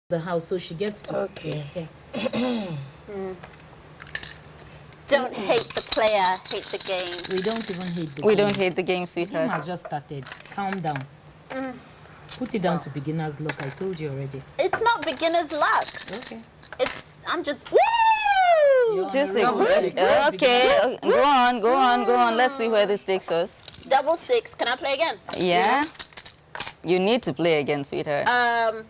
the house, so she gets to Okay. Don't hate the player, hate the game. We don't even hate the game. We don't hate the game, The game sweetheart. has just started. Calm down. Put it down to beginner's luck. I told you already. It's not beginner's luck. Okay. I'm just, woo! You're 2-6. Okay, go on. Let's see where this takes us. Double six. Can I play again? Yeah? You need to play again, sweetheart.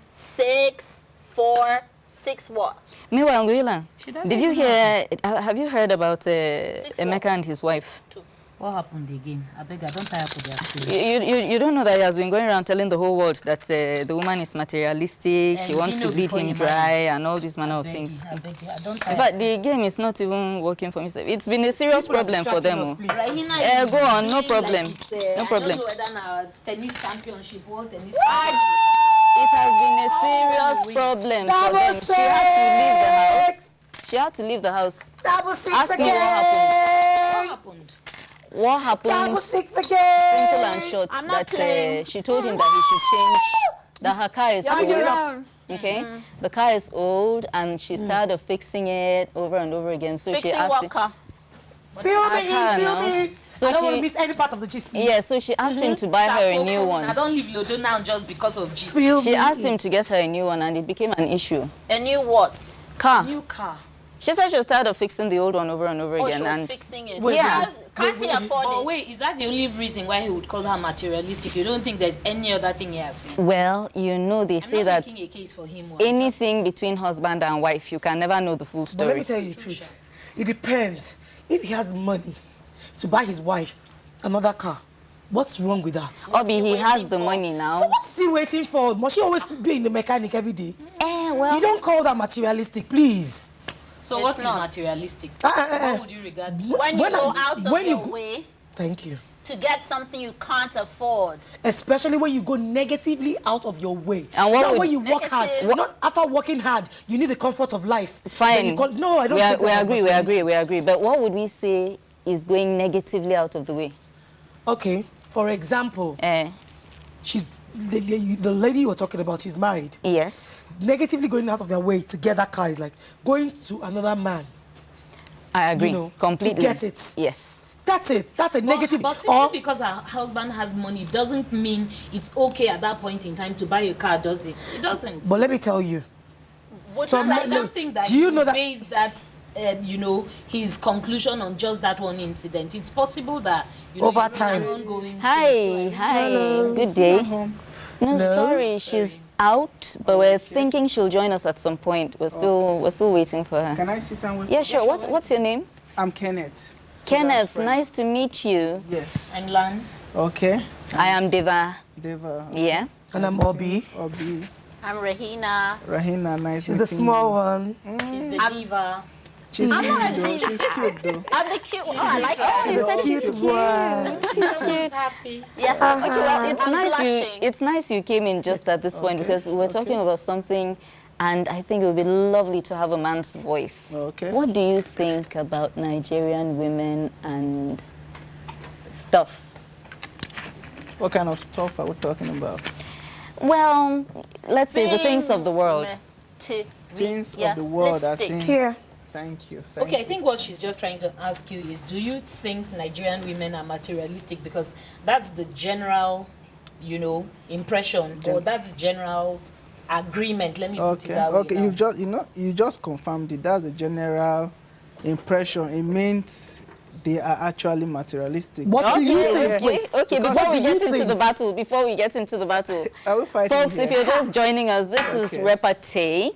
6, 4, 6 what? Meanwhile, Nguila, doesn't did you even hear, have you heard about Emeka and his wife? 2. What happened again? I beg, I don't tire for their story. You don't know that he has been going around telling the whole world that the woman is materialistic, she you wants didn't to know bleed before him you dry married. and all these manner of I things. beg you, I don't In tire. fact, the game is not even working for me. It's been a serious People are problem for them. distracting us, Oh. please. Rahina is Go on, no doing problem. Like it's, No I problem. don't know whether now tennis championship, world tennis It has been a serious problem for them. She had to leave the house. She had to leave the house. Double six Ask me again. What happened? What happened? Double six again. Simple and short. I'm not That playing. she told him that he should change. That her car is Yeah, give it up. old. Okay, the car is old, and she's tired of fixing it over and over again. So Fixing she asked what him. car? Fill me car in, fill now. me in. So I don't she- want to miss any part of the gist, please. Yeah, so she asked him to buy her a new I one. don't leave Lodo now just because of Jesus. Fill She me asked in. him to get her a new one, and it became an issue. A new what? Car. New car. She said she was tired of fixing the old one over and over Oh, again, she was and fixing it. Wait, Yeah. Can't he afford Oh it? wait, is that the only reason why he would call her materialistic? You don't think there's any other thing he has seen? well, you know, they I'm say not that making a case for him. anything between husband and wife, you can never know the full But story. let me tell you the truth. It depends. If he has money to buy his wife another car, what's wrong with that? Obi, he waiting has the for? money So now. what's he waiting for? Must she always be in the mechanic every day? Well, You don't call that materialistic, please. So It's what is not. materialistic? What What would you regard? When you go out of when you your go- way Thank you. to get something you can't afford. Especially when you go negatively out of your way. And what Not would- when you work hard. Negative. Not after working hard, you need the comfort of life. Then fine. you call, no, I don't think we that agree, is we materialistic. agree, we agree. But what would we say is going negatively out of the way? Okay, for example, she's the lady you were talking about, she's married. Yes, Negatively going out of their way to get that car is like going to another man. I agree, You know, to completely. get it. Yes. That's it. That's a negative. But simply Or because her husband has money doesn't mean it's okay at that point in time to buy a car, does it? It doesn't. but let me tell you, Would Some you I like don't think that do you he know that- base that, you know, his conclusion on just that one incident. It's possible that, you know, Over it's been an time. ongoing Hi, thing, so I- hi. Hello, Good Susan day. home? No, No? sorry, she's out, but we're thinking she'll join us at some point. We're still waiting for her. Can I sit down with Yeah, sure. What's your name? I'm Kenneth. Kenneth. friend. Nice to meet you. Yes. And Lan, Okay. I am Deva. Deva. Yeah. and I'm Obi. Obi. I'm Rahina. Rahina, nice She's the meeting small you. one. she's the diva. She's I'm cute not a though. diva. She's cute though. I'm the cute one. Oh, I like that. She's a cute one. She's cute. Happy. Yes. Okay, well, it's I'm nice blushing. it's nice you came in just at this point because we're talking about something, and I think it would be lovely to have a man's voice. Okay. What do you think about Nigerian women and stuff? What kind of stuff are we talking about? Well, let's say the things of the world. Things Yeah, of the world are lipstick. things. Here. Thank you. Okay, I you. think what she's just trying to ask you is, do you think Nigerian women are materialistic? Because that's the general, you know, impression, or that's general agreement. Let me put it Okay. that way. Okay. now. You just confirmed it. That's the general impression. It means they are actually materialistic. What do you think? Okay, Wait, okay, because before what we do you get into think? the battle, Are we fighting folks, if here? you're just joining us, this is Okay. REPARTEE.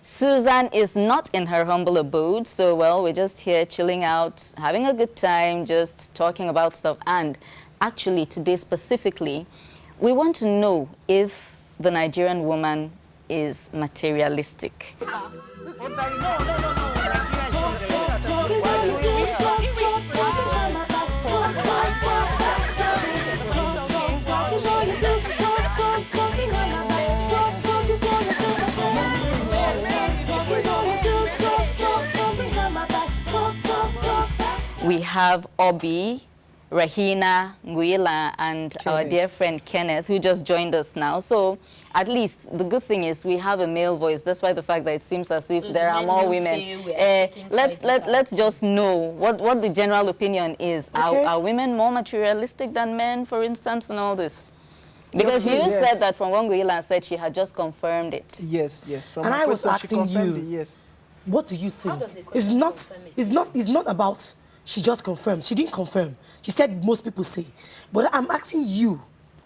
Susan is not in her humble abode, so, well, we're just here chilling out, having a good time, just talking about stuff. And actually, today specifically, we want to know if the Nigerian woman is materialistic. We have Obi, Rahina, Nguila, and our dear friend Kenneth, who just joined us now. So at least the good thing is we have a male voice, despite the fact that it seems as if there are more women. Let's just know what the general opinion is. Okay. Are women more materialistic than men, for instance, and all this? Because you said that from Nguila said she had just confirmed it. Yes, yes. From And my I was question, she asking confirmed you, it, yes. what do you think? How does a question It's not about she just confirmed. She didn't confirm. She said most people say. But I'm asking you,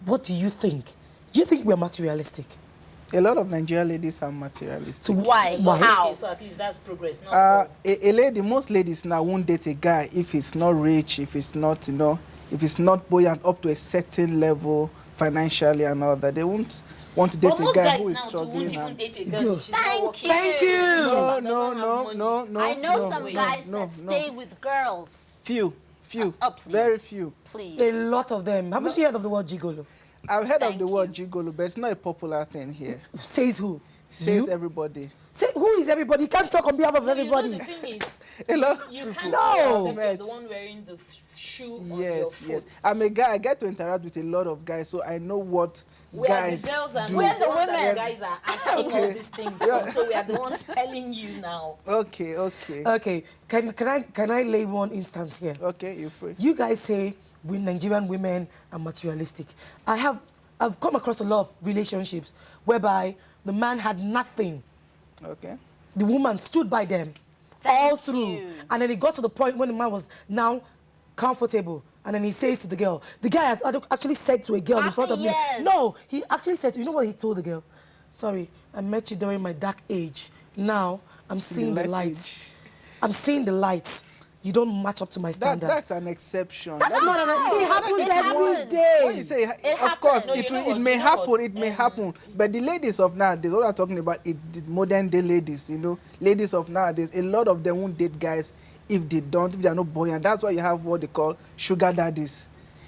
what do you think? Do you think we're materialistic? A lot of Nigerian ladies are materialistic. Why? Why? How? Okay, so at least that's progress, not all. A lady, most ladies now won't date a guy if he's not rich, if it's not, you know, if it's not buoyant up to a certain level financially and all that. They won't want to date But a most guy guys who is now too struggling. won't even and- date a girl if she's not Thank working. you. Thank you. Doesn't No, have money. I know some no, guys no, that stay with girls. Few, Oh, please. very few. Please. A lot of them. Haven't you heard of the word gigolo? I've heard of Thank the word you. gigolo, but it's not a popular thing here. Says who? Says You? everybody. Say, who is everybody? You can't talk on behalf of everybody. You know, the thing is, A lot. you can't No. accept you're the one wearing the shoe on your Yes, foot. yes. I'm a guy. I get to interact with a lot of guys, so I know what We are guys the girls and do. we are We're the the ones that women. the guys are asking all these things from. So we are the ones telling you now. Okay, okay, Okay, can I lay one instance here? okay. You're free. You guys say we Nigerian women are materialistic. I've come across a lot of relationships whereby the man had nothing. Okay. The woman stood by them all through. And then it got to the point when the man was now comfortable. And then he says to the girl, the guy has actually said to a girl in front of me. Yes. No, he actually said, you know what he told the girl? Sorry, I met you during my dark age. Now I'm seeing the light lights. age. I'm seeing the lights. You don't match up to my standard. That's an exception. That's not an, it happens It every happens. day. When you say, of happens. course, No, you know it what, may you know happen, what, it may happen. But the ladies of nowadays, what we're talking about, the modern day ladies, you know, ladies of nowadays, a lot of them won't date guys if they are not buoyant. That's why you have what they call sugar daddies.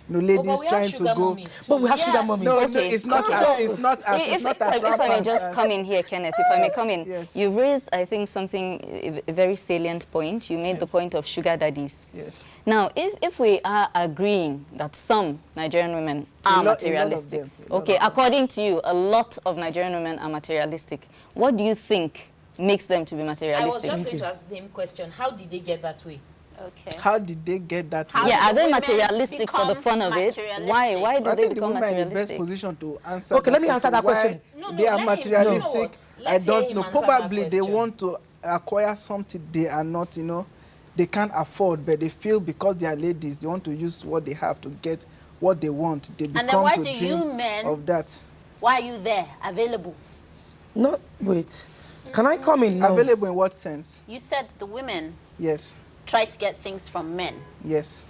You know, ladies but we have trying to sugar go. mummies too. But we have Yes. sugar mommies. No, Okay. it's not. So, It's not as. It's If not as I may rampant just as- come in here, Kenneth, if I may come in. Yes. You've raised, I think, something, a very salient point. You made the Yes. point of sugar daddies. Yes. Now, if we are agreeing that some Nigerian women A are lot of materialistic, them, a lot okay, of them. according to you, a lot of Nigerian women are materialistic. What do you think makes them to be I was materialistic? just going to ask the same question. How did they get that way? Okay. How did they get that? How way? did Yeah, are they women materialistic for the become fun of it? materialistic? Why do I they think the become woman is best materialistic? positioned to answer. Okay, let me answer that Why question. No, they let are him- materialistic. you know what? I Let's hear don't him know. answer that Probably they question. want to acquire something they are not, you know, they can't afford, but they feel because they are ladies, they want to use what they have to get what they want. They become then why to do dream you men- of that. Why are you there? Available. No, wait. Can I come in now? Available in what sense? You said the women Yes, try to get things from men. yes.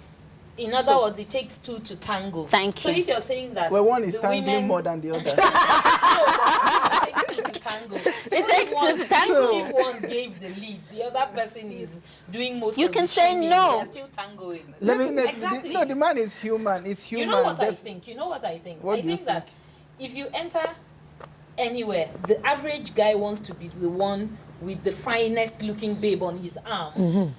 In other words, it takes two to tango. Thank So you. if you're saying that Well, one is the tangling women, more than the other. it takes two to tango. It takes two to tango. If one gave the lead, the other person is doing most You of can the say shaming, no. They're still tangoing. Let me- Definitely. Exactly. No, the man is human. It's human. You know what I Def- think? You know what I think? What I do you think that if you enter anywhere, the average guy wants to be the one with the finest looking babe on his arm.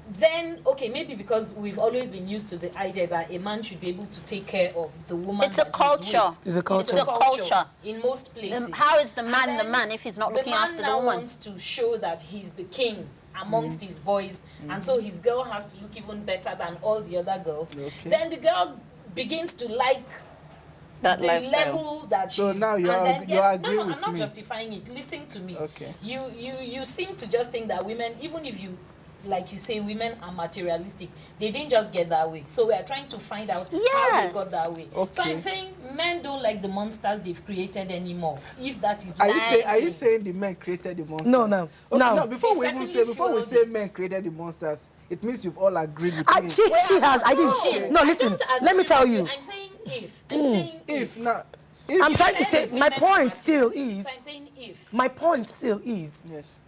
Then, okay, maybe because we've always been used to the idea that a man should be able to take care of the woman. It's a that he's culture. with. It's a culture. It's a culture. in most places. How is the man And the then man if he's not looking after the the man now woman? wants to show that he's the king amongst his boys, and so his girl has to look even better than all the other girls. Okay. Then the girl begins to like That the lifestyle. level that she's. So now you and are- then you gets- agree no, I'm with not me. justifying it. Listen to me. Okay. You seem to just think that women, even if you, like you say, women are materialistic, they didn't just get that way. So we are trying to find out how they Yes. got that way. So Okay. I'm saying men don't like the monsters they've created anymore. If that is Are what you I'm saying? Are you saying. saying the men created the monsters? No, no, Okay, no. no. Before They we even say, certainly before we fueled say it. men created the monsters, it means you've all agreed with me. She has. I didn't. No, No, I listen. don't agree Let me tell with you. I'm saying if. I'm saying If now, if I'm trying to say. My point still So is. I'm saying if. My point still is yes,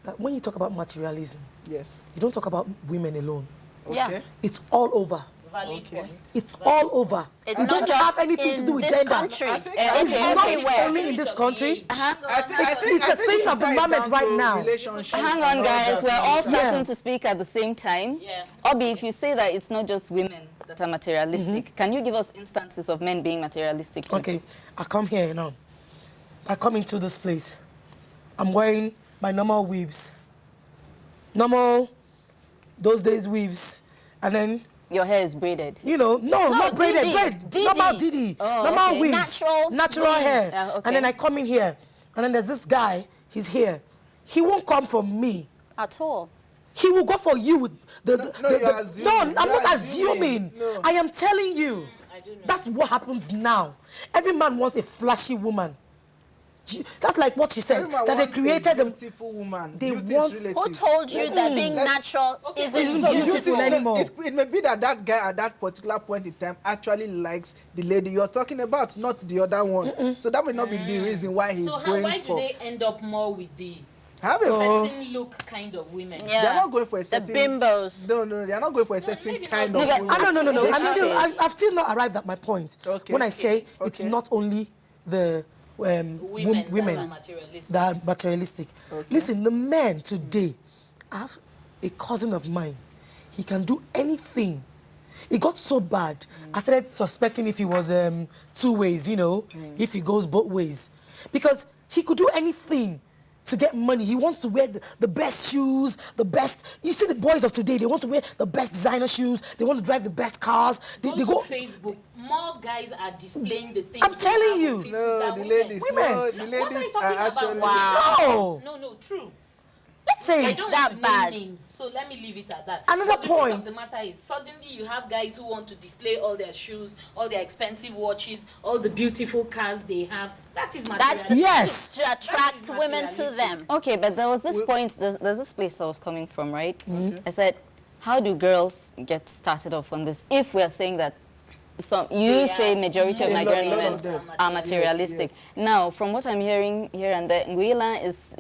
that when you talk about materialism, yes, you don't talk about women alone. okay. Yeah. It's all over. Valid Okay. point. It's Valid all over. point. It's It not doesn't just have anything to in do with this gender. country. I think- It's It's not everywhere. only in this country. I think It's a thing we of the should tie it moment down right to now. relationships Hang and on, all guys. that. We're all starting Yeah. to speak at the same time. Yeah. Obi, if you say that it's not just women that are materialistic. Can you give us instances of men being materialistic too? Okay, I come here, you know. I come into this place. I'm wearing my normal weaves. Normal, those days weaves. And then, Your hair is braided. you know, not braided, Didi. normal Didi. Oh, normal okay. weaves. Natural weaves. hair. Okay. And then I come in here. And then there's this guy, he's here. He won't come for me. At all. He will go for you with the... you're assuming. No, I'm You're not assuming. assuming. No. I am telling you. I don't know. That's what happens now. Every man wants a flashy woman. That's like what she said, Everyone that they wants a created them. beautiful woman. They Beauty want- is Who relative. told you that being natural Isn't isn't beautiful beautiful? anymore. It may be that that guy at that particular point in time actually likes the lady you're talking about, not the other one. So that may not be the reason why he's So going why do for. they end up more with the Have a certain look kind of women? Yeah. They're not going for a The certain. bimbos. No, they're not going for a certain maybe kind not. of. No, woman. No. Okay. I've still not arrived at my point. Okay. When I say it's Okay. not only the Women women that are materialistic. that are materialistic. Okay. Listen, the men today, I have a cousin of mine. He can do anything. It got so bad. I started suspecting if he was two ways, you know, if he goes both ways. Because he could do anything to get money. He wants to wear the best shoes, the best... You see the boys of today, they want to wear the best designer shoes. They want to drive the best cars. They Go go... to Facebook. More guys are displaying the things. I'm they telling have you. on Facebook No, than the women. ladies. Women. No, the What are ladies you talking are about? actually. Wow. No, true. Let's say I it. don't that want to bad. name names, so let me leave it at that. Another But the truth point. of the matter is, suddenly you have guys who want to display all their shoes, all their expensive watches, all the beautiful cars they have. That is That's materialistic. Yes. to attract is women to materialistic. them. Okay, but there was this point, there's this place I was coming from, right? I said, how do girls get started off on this? If we are saying that you say majority of Yes, Nigerian a lot women of them. are materialistic. Yes. Now, from what I'm hearing here and there, Nguila is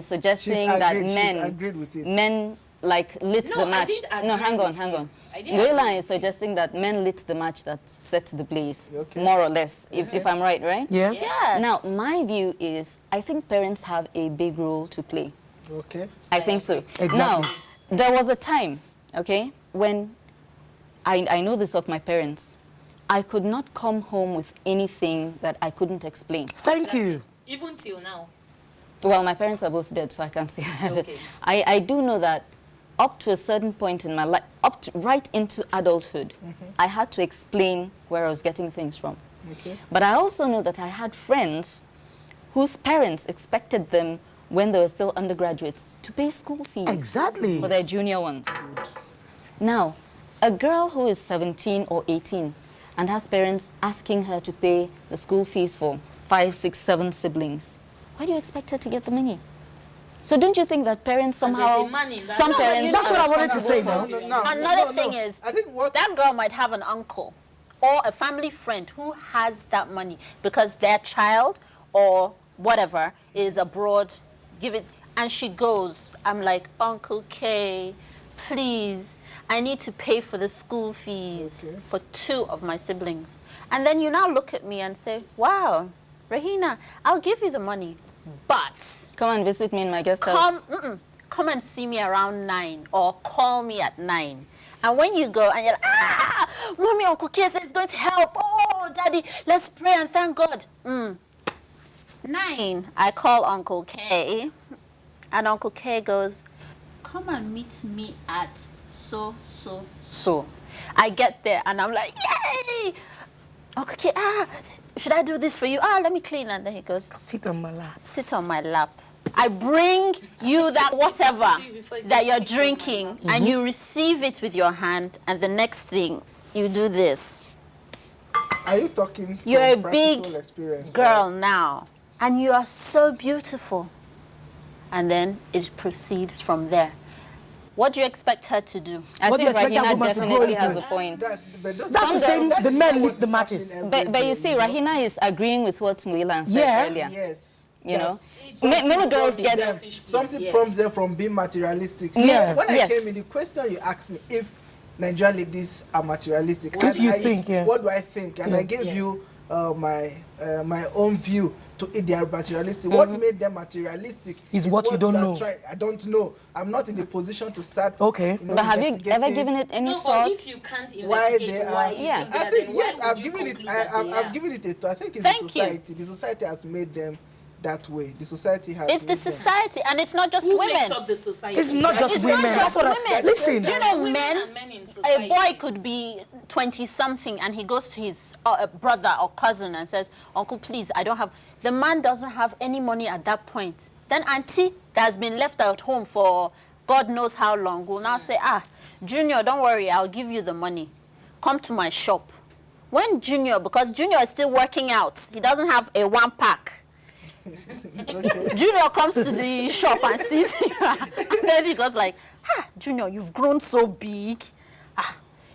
suggesting that She's men, agreed with it. men like lit No, the I match. did agree No, hang on, with hang you. on. I did Nguila agree is suggesting that men lit the match that set the blaze, Okay. more or less, if I'm right, right? Yeah? Yes. Now, my view is, I think parents have a big role to play. Okay. I think so. Exactly. Now, there was a time, okay, when I know this of my parents. I could not come home with anything that I couldn't explain. Thank you. Even till now. Well, my parents are both dead, so I can't say that. Okay. I do know that up to a certain point in my life, right into adulthood, I had to explain where I was getting things from. Okay. But I also know that I had friends whose parents expected them, when they were still undergraduates, to pay school fees Exactly. for their junior ones. Now, a girl who is 17 or 18 and has parents asking her to pay the school fees for 5, 6, 7 siblings, why do you expect her to get the money? So don't you think that parents And somehow, there's a man in that. some No, parents... That's what I wanted to responsible say for now. materialistic. Another thing is, I think what that girl might have an uncle or a family friend who has that money because their child or whatever is abroad, give it, and she goes, I'm like, Uncle K, please, I need to pay for the school fees Okay. for 2 of my siblings. And then you now look at me and say, wow, Rahina, I'll give you the money, but Come and visit me in my guest come, house. come and see me around 9 or call me at 9. And when you go and you're like, Mommy, Uncle K says it's going to help. Oh, Daddy, let's pray and thank God. 9, I call Uncle K, and Uncle K goes, come and meet me at so. I get there and I'm like, yay! Uncle K, should I do this for you? Let me clean. And then he goes, Sit on my lap. sit on my lap. I bring you that whatever that you're drinking and you receive it with your hand, and the next thing you do this. are you talking from You're a practical big experience? girl now and you are so beautiful. And then it proceeds from there. What do you expect her to do? I What do you think expect that Rahina woman to grow definitely into? has a point. That's the same, the men lit the matches. matches. But you see, Rahina is agreeing with what Nguilan said Yeah. earlier. Yes. You know, It's many something girls to get... selfish, please, Something yes. prompts them from being materialistic. Yeah. When I Yes. came in, the question you asked me if Nigerian ladies are materialistic. If and you think, yeah. What do I think? And I gave Yes. you my own view to it. They are materialistic. What made them materialistic is what you don't know. I don't know. I'm not in the position to start. Okay. But have you ever given it any No, but thought? if you can't Why investigate they why are? you Yeah. think I that, think then why yes, would I've you given it. conclude that they I've are? given it a. I think it's Thank the you. society. The society has made them that way. The society has. It's the made them. society, and it's not just Who women. makes up the society? It's not just It's women. not That's just what women. listen. Do you know Women men? and men in A society. boy could be 20-something and he goes to his brother or cousin and says, "Uncle, please, I don't have." The man doesn't have any money at that point. Then auntie that has been left at home for God knows how long will now say, Junior, don't worry, I'll give you the money. Come to my shop. When Junior, because Junior is still working out, he doesn't have a 1-pack. Junior comes to the shop and sees him. And then he goes like, Junior, you've grown so big.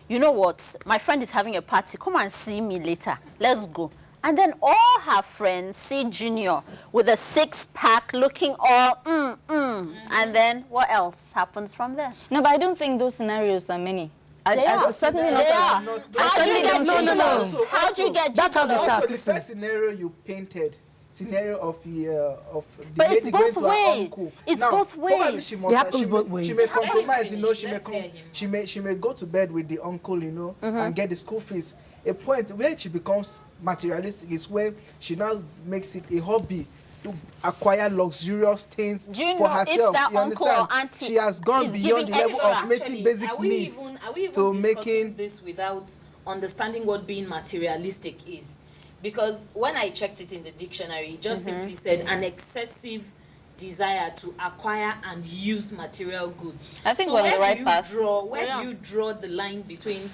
You know what? My friend is having a party. Come and see me later. Let's go. And then all her friends see Junior with a 6-pack looking all, And then what else happens from there? No, but I don't think those scenarios are many. They are. Certainly They not. are. How do you get No. Junior? How do you get That's how they Junior? start. Also, the first scenario you painted, scenario of the But it's lady going both to her ways. uncle. It's Now, both probably ways. she It must- happens she both may- ways. She may Let us compromise, you know. finish. She may go to bed with the uncle, you know, and get the school fees. A point where she becomes materialistic is when she now makes it a hobby to acquire luxurious things Do you for know if herself. that You uncle understand? or auntie She has gone is beyond the giving level extra? of meeting basic are we needs even to discussing making. this without understanding what being materialistic is? Because when I checked it in the dictionary, it just simply said an excessive desire to acquire and use material goods. I think so we're on where the right do you path. Draw, where Yeah. do you draw the line between,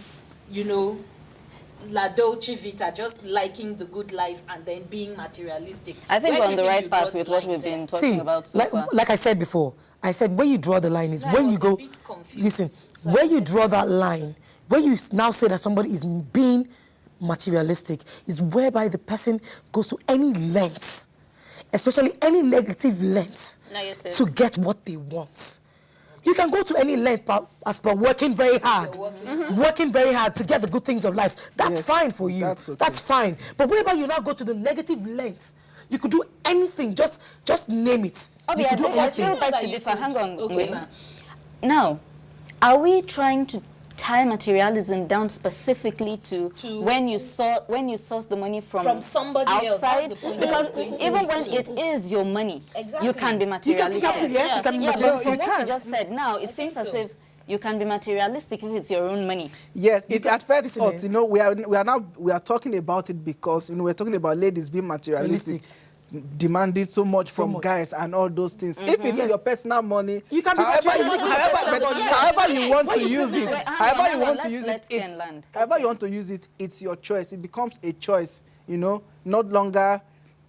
La Dolce Vita, just liking the good life, and then being materialistic? I think Where we're do on the you think right you draw path the with what line we've there? been talking See, about so far. like I said before, I said where you draw the line is No, I when was you a go. bit confused, Listen, so I where you wanted draw that clarification. line, where you now say that somebody is being materialistic, is whereby the person goes to any lengths, especially any negative lengths, Negative. to get what they want. You can go to any length as per working very hard. Working very hard to get the good things of life. That's Yes, fine for you. that's okay. That's fine. But whereby you now go to the negative lengths, you could do anything. Just name it. Okay, You could do I still anything. beg That to you differ. could- Hang on. okay. Wait. Now, are we trying to tie materialism down specifically to when you source the money from somebody else? That's outside? the point I Because was going to even make when too. it is your money, Exactly. you can be materialistic. yes, you can be Yeah, but materialistic. from You what can. you just said now, it seems think as so. if you can be materialistic if it's your own money. Yes, it at first listen, thought, you know, we are talking about it because, you know, we're talking about ladies being materialistic, demanding so much from much. guys and all those things. If it's your personal money, You can be however materialistic with your personal money. however you want Why to you use think it, this? however you Hang on, want to use let's it, Ken land. however you want to use it, it's your choice. It becomes a choice, you know, not longer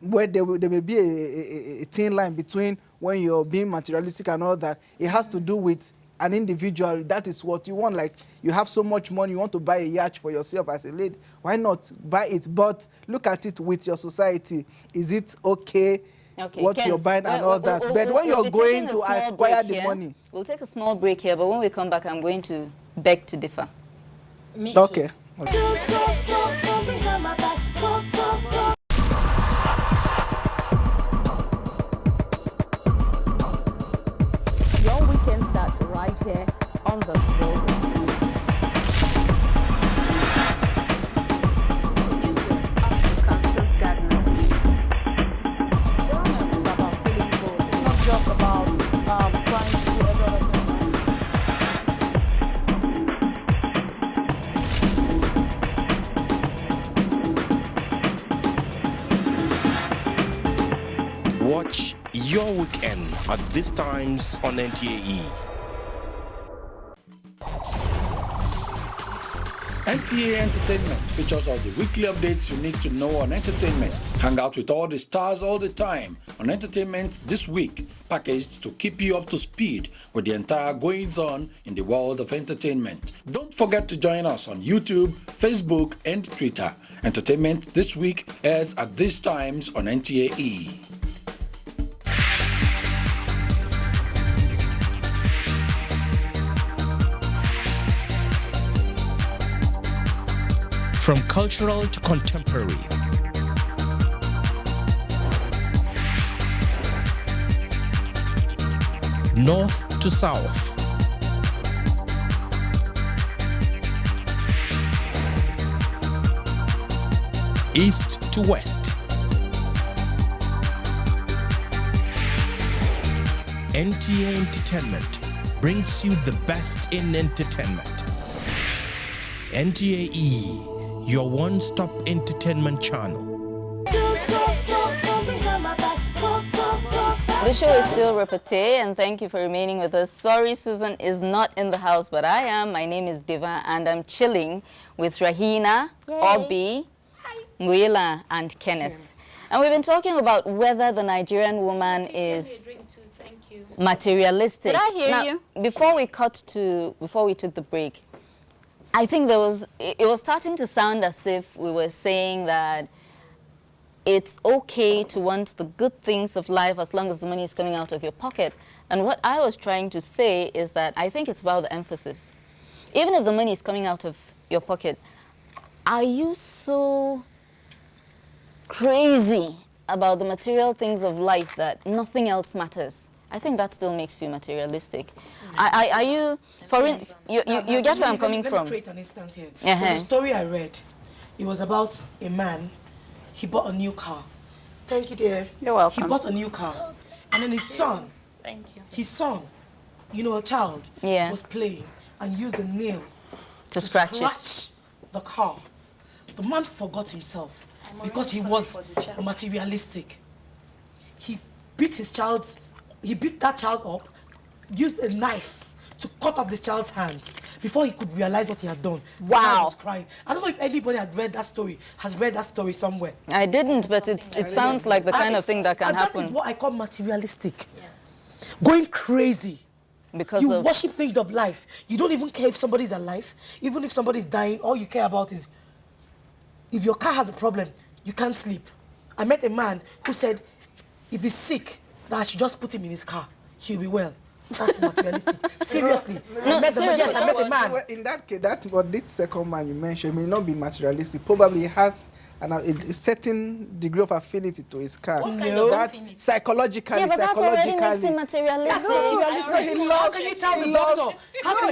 where there may be a thin line between when you're being materialistic and all that. It has to do with an individual. That is what you want. Like, you have so much money, you want to buy a yacht for yourself as a lady. Why not buy it? But look at it with your society. Is it okay? Okay, What Ken, you're buying and all that. But when you're be going taking a to small acquire break the here. money. We'll take a small break here, but when we come back, I'm going to beg to differ. Me too. Okay. Your weekend starts right here on this program. Constant gardener. Wellness is about feeling good. It's not just about trying to do every other thing. Watch your weekend at this times on NTAE. NTA Entertainment features all the weekly updates you need to know on entertainment. Hang out with all the stars all the time on Entertainment This Week, packaged to keep you up to speed with the entire goings-on in the world of entertainment. Don't forget to join us on YouTube, Facebook, and Twitter. Entertainment This Week airs at these times on NTAE. From cultural to contemporary, north to south, east to west. NTA Entertainment brings you the best in entertainment. NTAE, your one-stop entertainment channel. The show is still Repartee, and thank you for remaining with us. Sorry, Susan is not in the house, but I am. My name is Devaan, and I'm chilling with Rahina, Obi, Nguila, and Kenneth. And we've been talking about whether the Nigerian woman is materialistic. Did I hear now, you? Before we took the break, I think it was starting to sound as if we were saying that it's okay to want the good things of life as long as the money is coming out of your pocket. And what I was trying to say is that I think it's about the emphasis. Even if the money is coming out of your pocket, are you so crazy about the material things of life that nothing else matters? I think that still makes you materialistic. Are you, you get where I'm coming from? Let me create an instance here. There's a story I read. It was about a man. He bought a new car. Thank you, dear. You're welcome. He bought a new car. And then his son, his son, you know, a child, was playing and used a nail to scratch the car. The man forgot himself because he was materialistic. He beat that child up, used a knife to cut off the child's hands before he could realize what he had done. The child was crying. I don't know if anybody has read that story somewhere. I didn't, but it sounds like the kind of thing that can happen. That is what I call materialistic. Going crazy. Because you worship things of life. You don't even care if somebody's alive. Even if somebody's dying, all you care about is if your car has a problem, you can't sleep. I met a man who said if he's sick, that I should just put him in his car. He'll be well. That's materialistic. Seriously. I met a man. Well, in that case, this second man you mentioned may not be materialistic. Probably he has a certain degree of affinity to his car. What kind of affinity? Psychologically. Yeah, but that already makes him materialistic. How can you tell the doctor?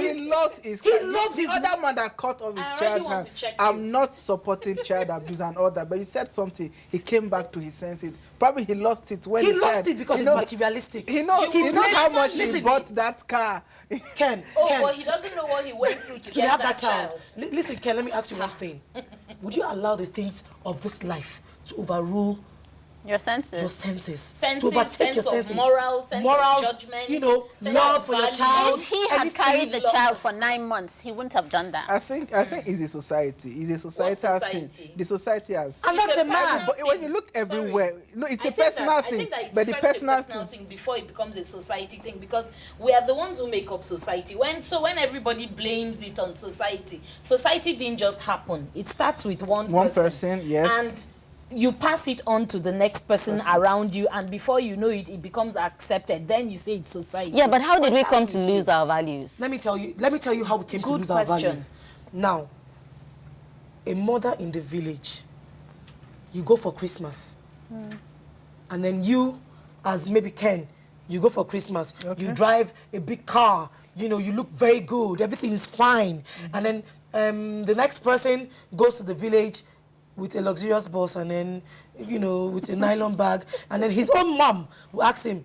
He lost his car. He loves his other man that cut off his child's hand. I'm not supporting child abuse and all that, but he said something. He came back to his senses. Probably he lost it when he lost it because he's materialistic. He knows how much he bought that car. Ken. But he doesn't know what he went through to get that child. Listen, Ken, let me ask you one thing. Would you allow the things of this life to overrule your senses? Your senses. Senses, to overtake your senses. Sense of judgment. You know, love for your child. If he had carried the child for 9 months, he wouldn't have done that. I think it's a society. It's a societal thing. The society has. And that's a man. But when you look everywhere, it's a personal thing. But the personal thing before it becomes a society thing, because we are the ones who make up society. When everybody blames it on society, society didn't just happen. It starts with one person, yes. And you pass it on to the next person around you, and before you know it, it becomes accepted. Then you say it's society. Yeah, but how did we come to lose our values? Let me tell you how we came to lose our values. Now, a mother in the village, you go for Christmas, and then you, as maybe Ken, you go for Christmas, you drive a big car, you know, you look very good, everything is fine, and then the next person goes to the village with a luxurious bus, and then, you know, with a nylon bag, and then his own mom will ask him,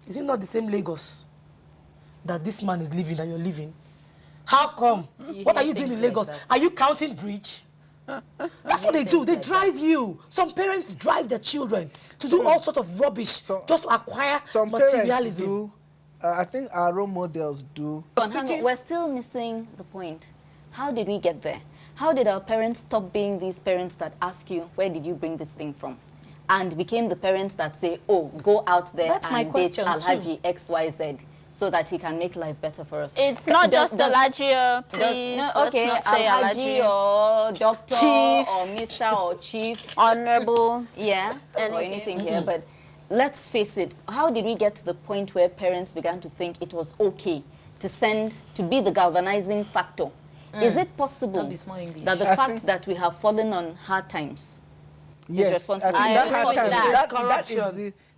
is it not the same Lagos that this man is living, that you're living? How come? What are you doing in Lagos? Are you counting bridge? That's what they do. They drive you. Some parents drive their children to do all sorts of rubbish just to acquire materialism. Do, I think our role models do. We're still missing the point. How did we get there? How did our parents stop being these parents that ask you, where did you bring this thing from? And became the parents that say, oh, go out there and date Alhaji XYZ so that he can make life better for us. It's not just Alhaji, please. Okay, let's not say Alhaji or doctor Chief, or Mr. or Chief. Honorable. Yeah, or anything here. But let's face it, how did we get to the point where parents began to think it was okay to be the galvanizing factor? Is it possible that the fact that we have fallen on hard times is responsible? That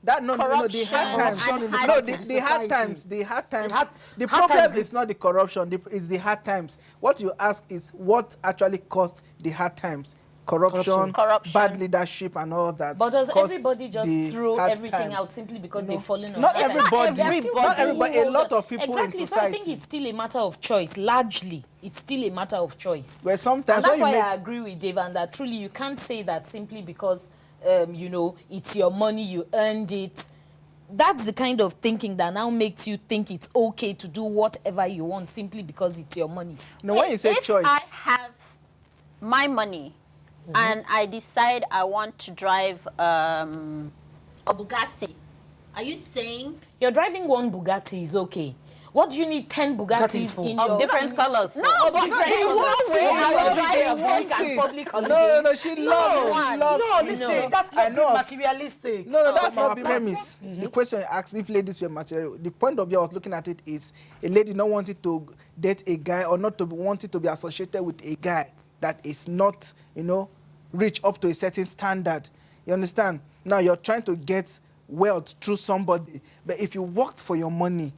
That no, the hard times. Corruption in the No, country, the hard society. times. The hard times. The hard problem times is not the corruption. It's the hard times. What you ask is what actually caused the hard times. Corruption, bad leadership, and all that. But does caused everybody just the throw hard everything times. out simply because they've fallen on Not hard times? everybody. Not everybody. A lot of people exactly, in so I society. think it's still a matter of choice. Largely, it's still a matter of choice. Where sometimes And that's when why you I agree with Devaan that truly you can't say that simply because, you know, it's your money, you earned it. That's the kind of thinking that now makes you think it's okay to do whatever you want simply because it's your money. No, when you say choice, I have my money and I decide I want to drive a Bugatti, are you saying You're driving one Bugatti is okay. What do you need 10 Bugattis in your... Of different colors. no? But different in colors. one way, I I will will drive drive a work and public no, holidays. she loves. No, listen, that's I not know. being materialistic. No, that's not the premise. The question you asked me if ladies were material. The point of view I was looking at it is a lady not wanting to date a guy or not to be wanting to be associated with a guy that is not, you know, reach up to a certain standard. You understand? Now you're trying to get wealth through somebody, but if you worked for your money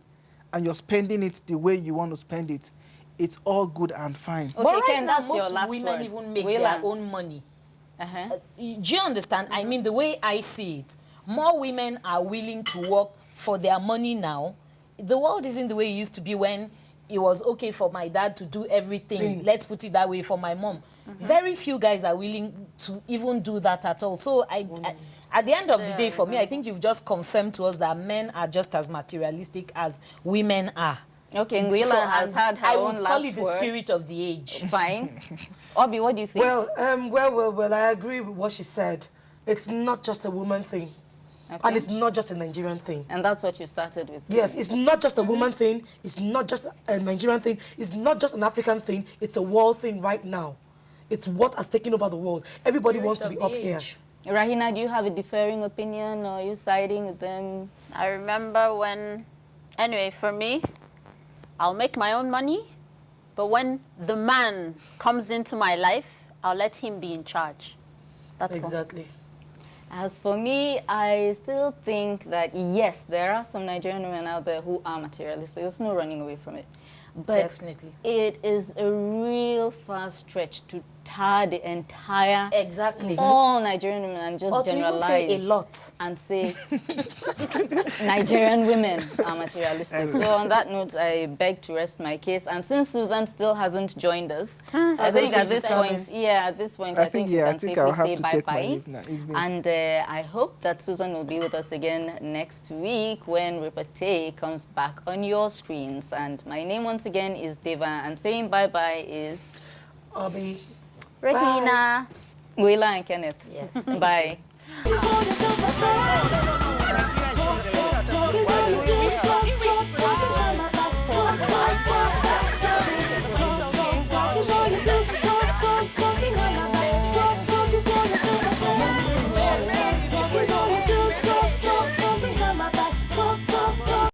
and you're spending it the way you want to spend it, it's all good and fine. Okay, But right Ken, now, that's your most last women word. even make Whelan. their own money. Uh-huh. Do you understand? I mean, the way I see it, more women are willing to work for their money now. The world isn't the way it used to be when it was okay for my dad to do everything. Let's put it that way, for my mom. Very few guys are willing to even do that at all. So at the end of the day, for me, I think you've just confirmed to us that men are just as materialistic as women are. Okay, Nguila has had her I own would call last it the word. spirit of the age. Fine. Obi, what do you think? Well, I agree with what she said. It's not just a woman thing. Okay. And it's not just a Nigerian thing. And that's what you started with. Yes, it's not just a woman thing. It's not just a Nigerian thing. It's not just an African thing. It's a world thing right now. It's what has taken over the world. Everybody wants to be up here. Rahina, do you have a differing opinion, or are you siding with them? I remember when, anyway, for me, I'll make my own money, but when the man comes into my life, I'll let him be in charge. That's all. Exactly. As for me, I still think that, yes, there are some Nigerian women out there who are materialistic. There's no running away from it. But Definitely. it is a real far stretch to tar the entire all Nigerian women and just Or to even generalize say a lot. and say Nigerian women are materialistic. So on that note, I beg to rest my case. And since Susan still hasn't joined us, I think at this point, I think we can safely say bye-bye. And I hope that Susan will be with us again next week when REPARTEE comes back on your screens. And my name once again is Devaan, and saying bye-bye is Obi. Rahina. Nguila and Kenneth. Yes. Bye.